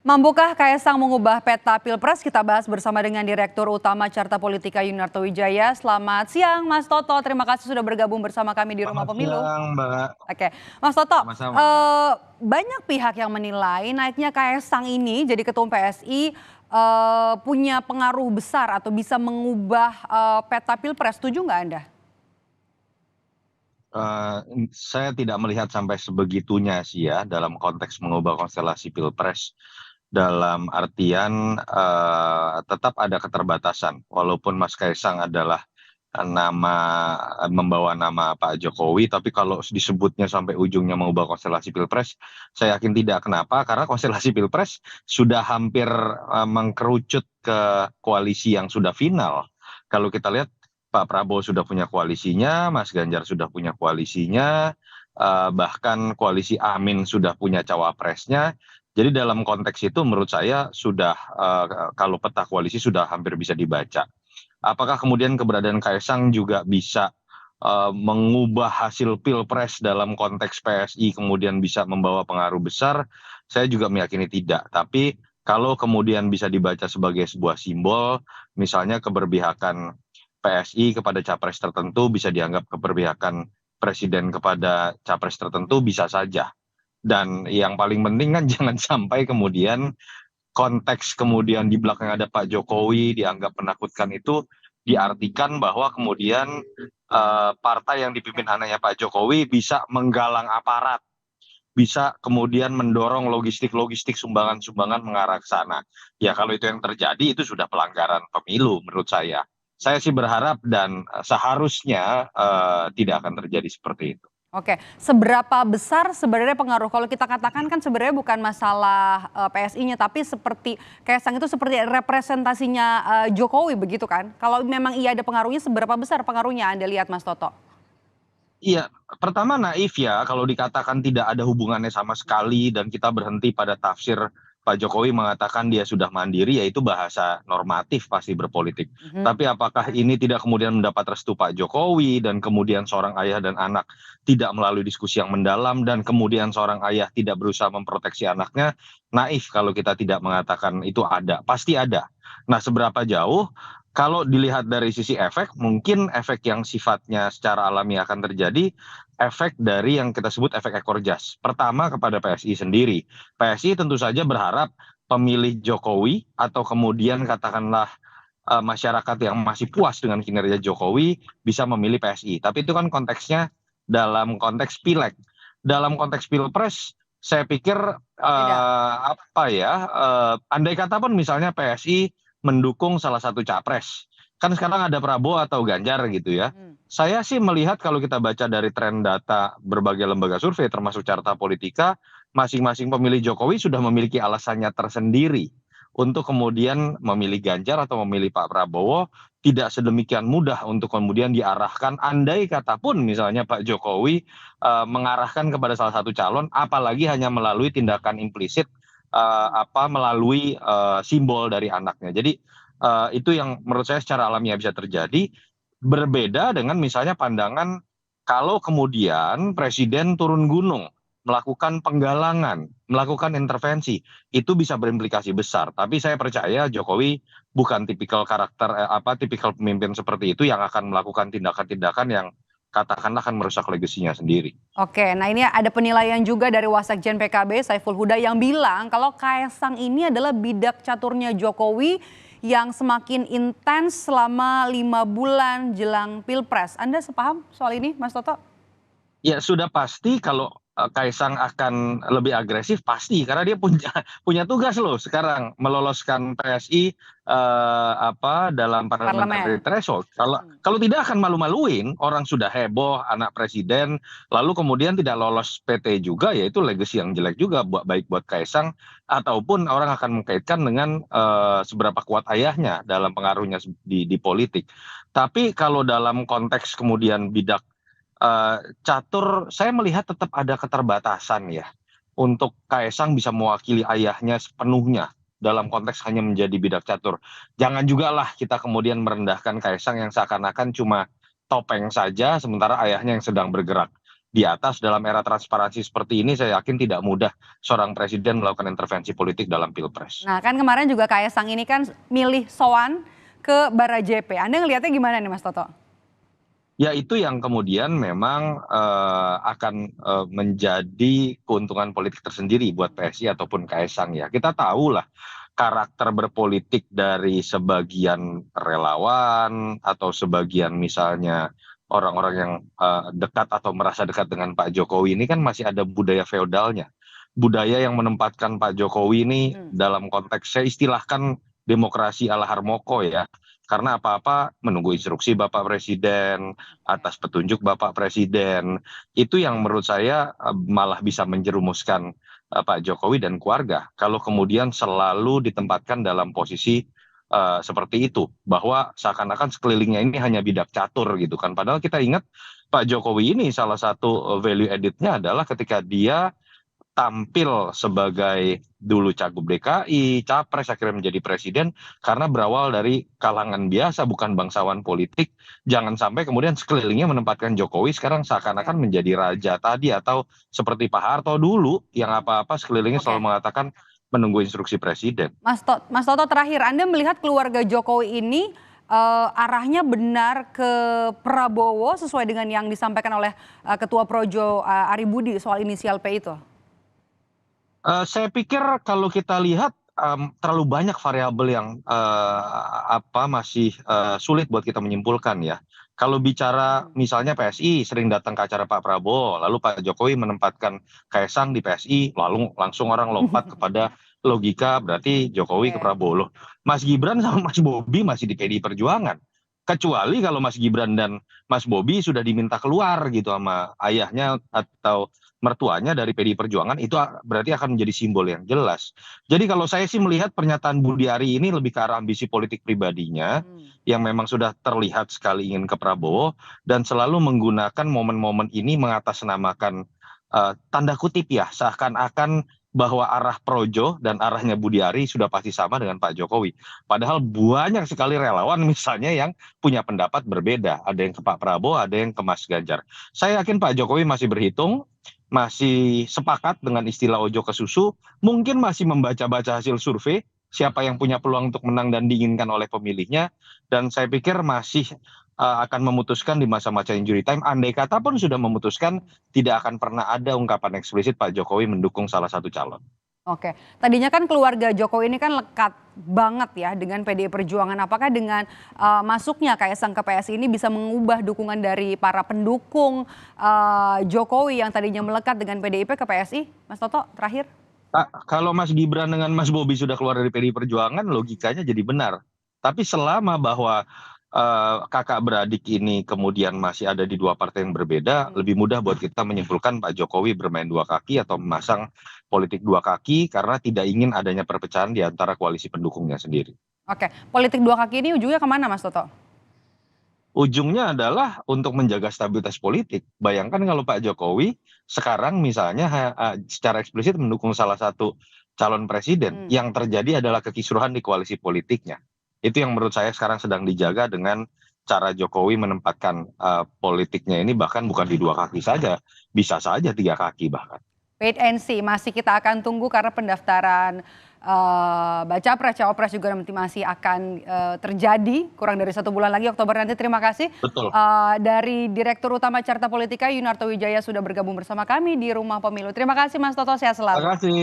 Mampukah Kaisang mengubah peta Pilpres? Kita bahas bersama dengan Direktur Utama Carta Politika Yunarto Wijaya. Selamat siang Mas Toto, terima kasih sudah bergabung bersama kami di Rumah Selamat Pemilu. siang, Mbak. Oke, Mas Toto, Sama-sama. banyak pihak yang menilai naiknya Kaisang ini jadi ketua PSI punya pengaruh besar atau bisa mengubah peta Pilpres. Setuju nggak Anda? Saya tidak melihat sampai sebegitunya sih ya dalam konteks mengubah konstelasi Pilpres. Dalam artian tetap ada keterbatasan. Walaupun Mas Kaisang adalah membawa nama Pak Jokowi, tapi kalau disebutnya sampai ujungnya mengubah konstelasi Pilpres, saya yakin tidak. Kenapa? Karena konstelasi Pilpres sudah hampir mengkerucut ke koalisi yang sudah final. Kalau kita lihat Pak Prabowo sudah punya koalisinya, Mas Ganjar sudah punya koalisinya, bahkan koalisi Amin sudah punya cawapresnya. Jadi dalam konteks itu menurut saya sudah kalau peta koalisi sudah hampir bisa dibaca. Apakah kemudian keberadaan Kaisang juga bisa mengubah hasil Pilpres dalam konteks PSI kemudian bisa membawa pengaruh besar? Saya juga meyakini tidak. Tapi kalau kemudian bisa dibaca sebagai sebuah simbol, misalnya keberpihakan PSI kepada capres tertentu bisa dianggap keberpihakan presiden kepada capres tertentu bisa saja. Dan yang paling penting kan jangan sampai kemudian konteks kemudian di belakang ada Pak Jokowi dianggap menakutkan itu diartikan bahwa kemudian partai yang dipimpin anaknya Pak Jokowi bisa menggalang aparat, bisa kemudian mendorong logistik-logistik sumbangan-sumbangan mengarah ke sana. Ya kalau itu yang terjadi itu sudah pelanggaran pemilu menurut saya. Saya sih berharap dan seharusnya tidak akan terjadi seperti itu. Oke, seberapa besar sebenarnya pengaruh? Kalau kita katakan kan sebenarnya bukan masalah PSI-nya, tapi seperti Kaisang itu seperti representasinya Jokowi begitu kan? Kalau memang iya ada pengaruhnya, seberapa besar pengaruhnya Anda lihat Mas Toto? Iya, pertama naif ya kalau dikatakan tidak ada hubungannya sama sekali dan kita berhenti pada tafsir Pak Jokowi mengatakan dia sudah mandiri, yaitu bahasa normatif pasti berpolitik. Mhm. Tapi apakah ini tidak kemudian mendapat restu Pak Jokowi dan kemudian seorang ayah dan anak tidak melalui diskusi yang mendalam dan kemudian seorang ayah tidak berusaha memproteksi anaknya? Naif kalau kita tidak mengatakan itu ada, pasti ada. Nah, seberapa jauh? Kalau dilihat dari sisi efek, mungkin efek yang sifatnya secara alami akan terjadi, efek dari yang kita sebut efek ekor jas. Pertama kepada PSI sendiri. PSI tentu saja berharap pemilih Jokowi atau kemudian katakanlah masyarakat yang masih puas dengan kinerja Jokowi bisa memilih PSI. Tapi itu kan konteksnya dalam konteks pileg. Dalam konteks pilpres, saya pikir Beda. andai kata pun misalnya PSI mendukung salah satu capres. Kan sekarang ada Prabowo atau Ganjar gitu ya. Mhm. Saya sih melihat kalau kita baca dari tren data berbagai lembaga survei termasuk Carta Politika, masing-masing pemilih Jokowi sudah memiliki alasannya tersendiri untuk kemudian memilih Ganjar atau memilih Pak Prabowo. Tidak sedemikian mudah untuk kemudian diarahkan andai kata pun misalnya Pak Jokowi mengarahkan kepada salah satu calon, apalagi hanya melalui tindakan implisit melalui simbol dari anaknya. Jadi itu yang menurut saya secara alamiah bisa terjadi. Berbeda dengan misalnya pandangan kalau kemudian presiden turun gunung, melakukan penggalangan, melakukan intervensi, itu bisa berimplikasi besar. Tapi saya percaya Jokowi bukan tipikal karakter tipikal pemimpin seperti itu yang akan melakukan tindakan-tindakan yang katakanlah akan merusak legasinya sendiri. Oke, nah ini ada penilaian juga dari Wasekjen PKB Saiful Huda yang bilang kalau Kaisang ini adalah bidak caturnya Jokowi yang semakin intens selama 5 bulan jelang Pilpres. Anda sepaham soal ini, Mas Toto? Ya sudah pasti kalau Kaisang akan lebih agresif pasti karena dia punya punya tugas loh sekarang meloloskan PSI dalam parliamentary Parlemen. threshold. Kalau kalau tidak akan malu-maluin, orang sudah heboh anak presiden lalu kemudian tidak lolos PT juga, ya itu legacy yang jelek juga baik buat Kaisang ataupun orang akan mengkaitkan dengan seberapa kuat ayahnya dalam pengaruhnya di politik. Tapi kalau dalam konteks kemudian bidak catur, saya melihat tetap ada keterbatasan ya untuk Kaisang bisa mewakili ayahnya sepenuhnya dalam konteks hanya menjadi bidak catur. Jangan juga lah kita kemudian merendahkan Kaisang yang seakan-akan cuma topeng saja sementara ayahnya yang sedang bergerak. di atas dalam era transparansi seperti ini saya yakin tidak mudah seorang presiden melakukan intervensi politik dalam pilpres. Nah kan kemarin juga Kaesang ini kan milih sowan ke Barajepe. Anda ngelihatnya gimana nih Mas Toto? Ya itu yang kemudian memang akan menjadi keuntungan politik tersendiri buat PSI ataupun Kaesang ya. Kita tahu lah karakter berpolitik dari sebagian relawan atau sebagian misalnya orang-orang yang dekat atau merasa dekat dengan Pak Jokowi ini kan masih ada budaya feodalnya. Budaya yang menempatkan Pak Jokowi ini dalam konteks saya istilahkan demokrasi ala Harmoko ya. Karena apa-apa menunggu instruksi Bapak Presiden, atas petunjuk Bapak Presiden. Itu yang menurut saya malah bisa menjerumuskan Pak Jokowi dan keluarga. Kalau kemudian selalu ditempatkan dalam posisi seperti itu. Bahwa seakan-akan sekelilingnya ini hanya bidak catur gitu kan. Padahal kita ingat Pak Jokowi ini salah satu value added-nya adalah ketika dia tampil sebagai dulu cagup DKI, capres akhirnya menjadi presiden karena berawal dari kalangan biasa bukan bangsawan politik. Jangan sampai kemudian sekelilingnya menempatkan Jokowi sekarang seakan-akan menjadi raja tadi atau seperti Pak Harto dulu yang apa-apa sekelilingnya selalu mengatakan menunggu instruksi presiden. Mas Toto terakhir, Anda melihat keluarga Jokowi ini arahnya benar ke Prabowo sesuai dengan yang disampaikan oleh Ketua Projo Ari Budi soal inisial P itu? Saya pikir kalau kita lihat terlalu banyak variabel yang masih sulit buat kita menyimpulkan ya. Kalau bicara misalnya PSI sering datang ke acara Pak Prabowo, lalu Pak Jokowi menempatkan Kaesang di PSI, lalu langsung orang lompat kepada logika berarti Jokowi ke Prabowo. Loh, Mas Gibran sama Mas Bobi masih di PDI Perjuangan. Kecuali kalau Mas Gibran dan Mas Bobi sudah diminta keluar gitu sama ayahnya atau mertuanya dari PDI Perjuangan, itu berarti akan menjadi simbol yang jelas. Jadi kalau saya sih melihat pernyataan Budi Ari ini lebih ke arah ambisi politik pribadinya yang memang sudah terlihat sekali ingin ke Prabowo dan selalu menggunakan momen-momen ini mengatasnamakan tanda kutip ya seakan-akan bahwa arah Projo dan arahnya Budi Ari sudah pasti sama dengan Pak Jokowi. Padahal banyak sekali relawan misalnya yang punya pendapat berbeda. Ada yang ke Pak Prabowo, ada yang ke Mas Ganjar. Saya yakin Pak Jokowi masih berhitung, masih sepakat dengan istilah ojo ke susu, mungkin masih membaca-baca hasil survei, siapa yang punya peluang untuk menang dan diinginkan oleh pemilihnya, dan saya pikir masih akan memutuskan di masa-masa injury time, andai kata pun sudah memutuskan, tidak akan pernah ada ungkapan eksplisit Pak Jokowi mendukung salah satu calon. Oke, tadinya kan keluarga Jokowi ini kan lekat banget ya dengan PDI Perjuangan. Apakah dengan masuknya Kaesang ke PSI ini bisa mengubah dukungan dari para pendukung Jokowi yang tadinya melekat dengan PDIP ke PSI? Mas Toto, terakhir. Kalau Mas Gibran dengan Mas Bobi sudah keluar dari PDI Perjuangan, logikanya jadi benar. Tapi selama bahwa kakak beradik ini kemudian masih ada di dua partai yang berbeda, lebih mudah buat kita menyimpulkan Pak Jokowi bermain dua kaki atau memasang politik dua kaki karena tidak ingin adanya perpecahan di antara koalisi pendukungnya sendiri. Oke, politik dua kaki ini ujungnya kemana Mas Toto? Ujungnya adalah untuk menjaga stabilitas politik. Bayangkan kalau Pak Jokowi sekarang misalnya secara eksplisit mendukung salah satu calon presiden, yang terjadi adalah kekisruhan di koalisi politiknya. Itu yang menurut saya sekarang sedang dijaga dengan cara Jokowi menempatkan politiknya ini bahkan bukan di dua kaki saja, bisa saja tiga kaki bahkan. Wait and see, masih kita akan tunggu karena pendaftaran baca pres, cawapres juga nanti masih akan terjadi kurang dari 1 bulan lagi Oktober nanti. Terima kasih. Betul. Dari Direktur Utama Carta Politika Yunarto Wijaya sudah bergabung bersama kami di Rumah Pemilu. Terima kasih Mas Toto, sehat selalu. Terima kasih.